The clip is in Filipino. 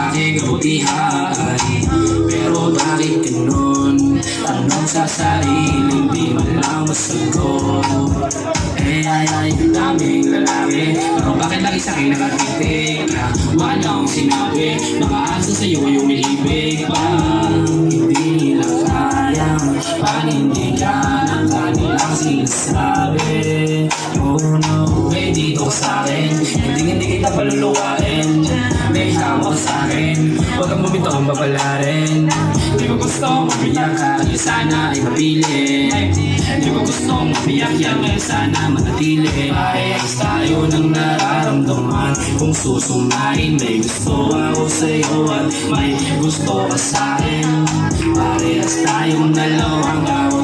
sa aking kabutihan. Pero bakit ganun? Tanong sa sarili, di man lang masagot. Ay, daming lalaki, pero bakit lagi sa'kin nakatitig? Wala akong sinabi, nakaasa sa'yo ay umiibig pa. Hindi nila kayang panindigan ang kanilang sinasabi. Oh no, way dito ka sa'kin, hindi kita palulukain. May hawak sa'kin, huwag kang bumitaw kung papalarin. Di ko gusto mabiyak ka, kaya sana ay mapili. Di ko gusto mabiyak yan, kaya sana manatili. Parehas tayo ng nararamdaman, kung susumain may gusto ako sa'yo at may gusto ka sa'kin. Parehas tayong dalawang gawa